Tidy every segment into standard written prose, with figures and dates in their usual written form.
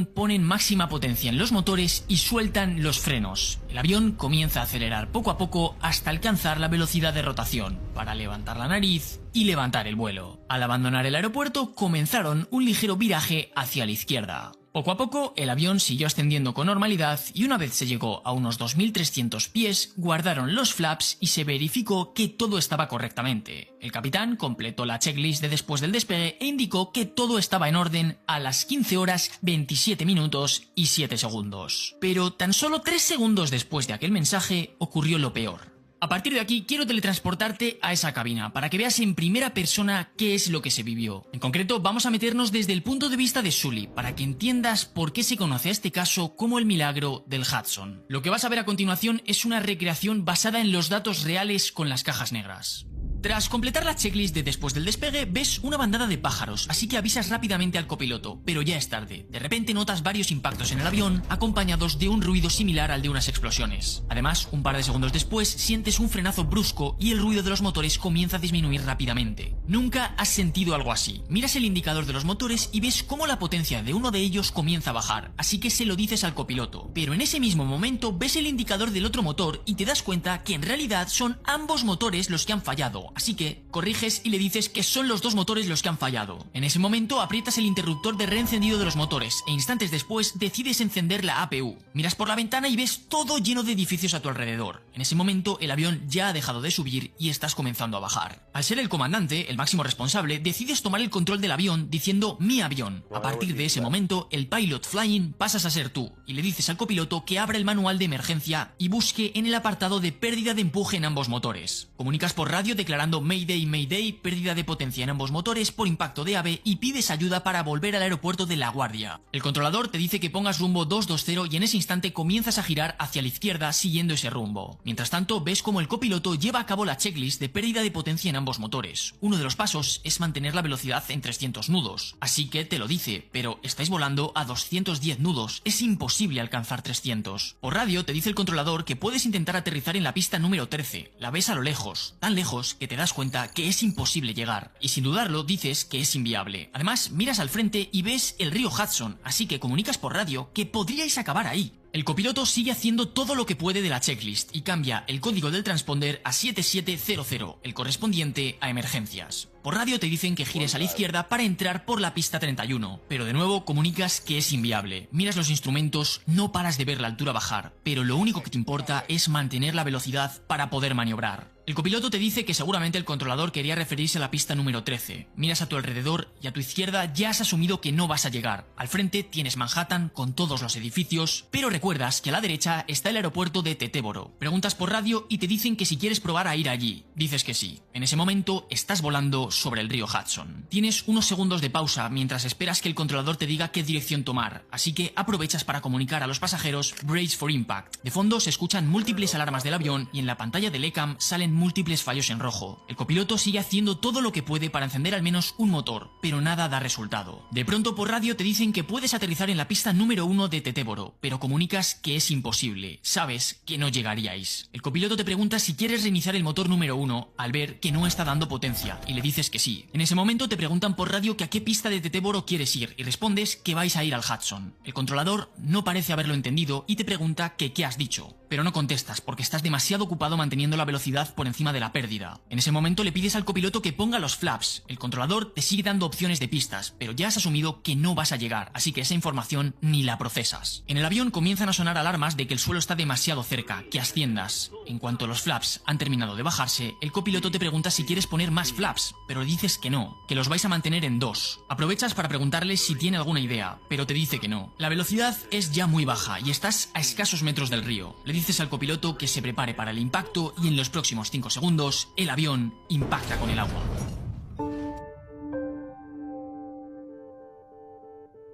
tripulación ponen máxima potencia en los motores y sueltan los frenos. El avión comienza a acelerar poco a poco hasta alcanzar la velocidad de rotación, para levantar la nariz y levantar el vuelo. Al abandonar el aeropuerto, comenzaron un ligero viraje hacia la izquierda. Poco a poco, el avión siguió ascendiendo con normalidad y una vez se llegó a unos 2300 pies, guardaron los flaps y se verificó que todo estaba correctamente. El capitán completó la checklist de después del despegue e indicó que todo estaba en orden a las 15 horas 27 minutos y 7 segundos. Pero tan solo 3 segundos después de aquel mensaje ocurrió lo peor. A partir de aquí quiero teletransportarte a esa cabina para que veas en primera persona qué es lo que se vivió. En concreto vamos a meternos desde el punto de vista de Sully para que entiendas por qué se conoce a este caso como el milagro del Hudson. Lo que vas a ver a continuación es una recreación basada en los datos reales con las cajas negras. Tras completar la checklist de después del despegue, ves una bandada de pájaros, así que avisas rápidamente al copiloto, pero ya es tarde. De repente notas varios impactos en el avión, acompañados de un ruido similar al de unas explosiones. Además, un par de segundos después, sientes un frenazo brusco y el ruido de los motores comienza a disminuir rápidamente. Nunca has sentido algo así. Miras el indicador de los motores y ves cómo la potencia de uno de ellos comienza a bajar, así que se lo dices al copiloto. Pero en ese mismo momento ves el indicador del otro motor y te das cuenta que en realidad son ambos motores los que han fallado. Así que corriges y le dices que son los dos motores los que han fallado. En ese momento aprietas el interruptor de reencendido de los motores e instantes después decides encender la APU. Miras por la ventana y ves todo lleno de edificios a tu alrededor. En ese momento el avión ya ha dejado de subir y estás comenzando a bajar. Al ser el comandante, el máximo responsable, decides tomar el control del avión diciendo mi avión. A partir de ese momento, el pilot flying pasas a ser tú y le dices al copiloto que abra el manual de emergencia y busque en el apartado de pérdida de empuje en ambos motores. Comunicas por radio declarando Mayday, Mayday, pérdida de potencia en ambos motores por impacto de ave y pides ayuda para volver al aeropuerto de La Guardia. El controlador te dice que pongas rumbo 220 y en ese instante comienzas a girar hacia la izquierda siguiendo ese rumbo. Mientras tanto, ves como el copiloto lleva a cabo la checklist de pérdida de potencia en ambos motores. Uno de los pasos es mantener la velocidad en 300 nudos, así que te lo dice, pero estáis volando a 210 nudos, es imposible alcanzar 300. Por radio te dice el controlador que puedes intentar aterrizar en la pista número 13, la ves a lo lejos, tan lejos que te das cuenta que es imposible llegar, y sin dudarlo dices que es inviable. Además, miras al frente y ves el río Hudson, así que comunicas por radio que podríais acabar ahí. El copiloto sigue haciendo todo lo que puede de la checklist y cambia el código del transponder a 7700, el correspondiente a emergencias. Por radio te dicen que gires a la izquierda para entrar por la pista 31, pero de nuevo comunicas que es inviable. Miras los instrumentos, no paras de ver la altura bajar, pero lo único que te importa es mantener la velocidad para poder maniobrar. El copiloto te dice que seguramente el controlador quería referirse a la pista número 13. Miras a tu alrededor y a tu izquierda ya has asumido que no vas a llegar. Al frente tienes Manhattan con todos los edificios, pero recuerdas que a la derecha está el aeropuerto de Tetéboro. Preguntas por radio y te dicen que si quieres probar a ir allí. Dices que sí. En ese momento estás volando sobre el río Hudson. Tienes unos segundos de pausa mientras esperas que el controlador te diga qué dirección tomar, así que aprovechas para comunicar a los pasajeros Brace for Impact. De fondo se escuchan múltiples alarmas del avión y en la pantalla del ECAM salen múltiples fallos en rojo. El copiloto sigue haciendo todo lo que puede para encender al menos un motor, pero nada da resultado. De pronto por radio te dicen que puedes aterrizar en la pista número 1 de Tetéboro, pero comunicas que es imposible. Sabes que no llegaríais. El copiloto te pregunta si quieres reiniciar el motor número 1 al ver que no está dando potencia y le dices que sí. En ese momento te preguntan por radio que a qué pista de Tetéboro quieres ir y respondes que vais a ir al Hudson. El controlador no parece haberlo entendido y te pregunta que qué has dicho, pero no contestas porque estás demasiado ocupado manteniendo la velocidad por encima de la pérdida. En ese momento le pides al copiloto que ponga los flaps. El controlador te sigue dando opciones de pistas, pero ya has asumido que no vas a llegar, así que esa información ni la procesas. En el avión comienzan a sonar alarmas de que el suelo está demasiado cerca, que asciendas. En cuanto los flaps han terminado de bajarse, el copiloto te pregunta si quieres poner más flaps, pero le dices que no, que los vais a mantener en 2. Aprovechas para preguntarle si tiene alguna idea, pero te dice que no. La velocidad es ya muy baja y estás a escasos metros del río. Le dices al copiloto que se prepare para el impacto y en los próximos 5 segundos el avión impacta con el agua.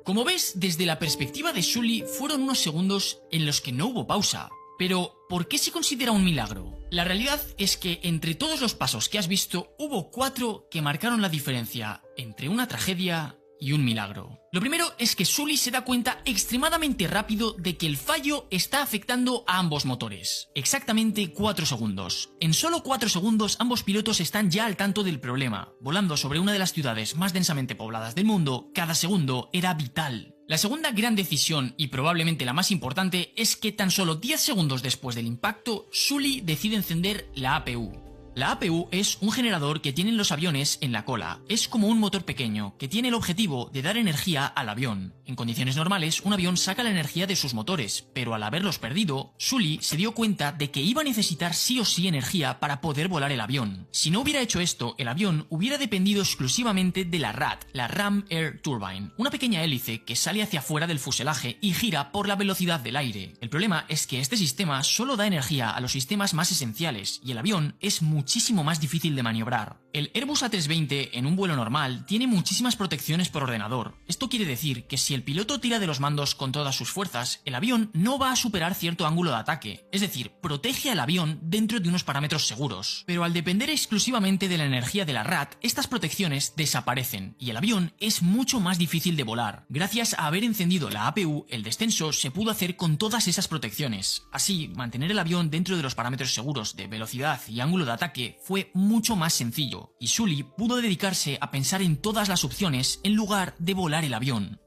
Como ves, desde la perspectiva de Sully fueron unos segundos en los que no hubo pausa. Pero, ¿por qué se considera un milagro? La realidad es que entre todos los pasos que has visto, hubo 4 que marcaron la diferencia entre una tragedia y un milagro. Lo primero es que Sully se da cuenta extremadamente rápido de que el fallo está afectando a ambos motores. Exactamente 4 segundos. En solo 4 segundos ambos pilotos están ya al tanto del problema. Volando sobre una de las ciudades más densamente pobladas del mundo, cada segundo era vital. La segunda gran decisión, y probablemente la más importante, es que tan solo 10 segundos después del impacto, Sully decide encender la APU. La APU es un generador que tienen los aviones en la cola. Es como un motor pequeño que tiene el objetivo de dar energía al avión. En condiciones normales, un avión saca la energía de sus motores, pero al haberlos perdido, Sully se dio cuenta de que iba a necesitar sí o sí energía para poder volar el avión. Si no hubiera hecho esto, el avión hubiera dependido exclusivamente de la RAT, la Ram Air Turbine, una pequeña hélice que sale hacia afuera del fuselaje y gira por la velocidad del aire. El problema es que este sistema solo da energía a los sistemas más esenciales y el avión es muchísimo más difícil de maniobrar. El Airbus A320 en un vuelo normal tiene muchísimas protecciones por ordenador. Esto quiere decir que si el piloto tira de los mandos con todas sus fuerzas, el avión no va a superar cierto ángulo de ataque, es decir, protege al avión dentro de unos parámetros seguros. Pero al depender exclusivamente de la energía de la RAT, estas protecciones desaparecen y el avión es mucho más difícil de volar. Gracias a haber encendido la APU, el descenso se pudo hacer con todas esas protecciones. Así, mantener el avión dentro de los parámetros seguros de velocidad y ángulo de ataque fue mucho más sencillo, y Sully pudo dedicarse a pensar en todas las opciones en lugar de volar el avión.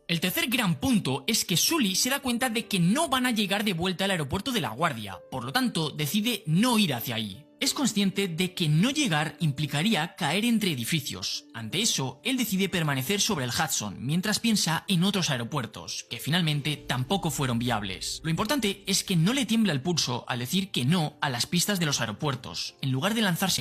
El tercer gran punto es que Sully se da cuenta de que no van a llegar de vuelta al aeropuerto de La Guardia, por lo tanto decide no ir hacia ahí. Es consciente de que no llegar implicaría caer entre edificios. Ante eso, él decide permanecer sobre el Hudson mientras piensa en otros aeropuertos, que finalmente tampoco fueron viables. Lo importante es que no le tiembla el pulso al decir que no a las pistas de los aeropuertos. En lugar de lanzarse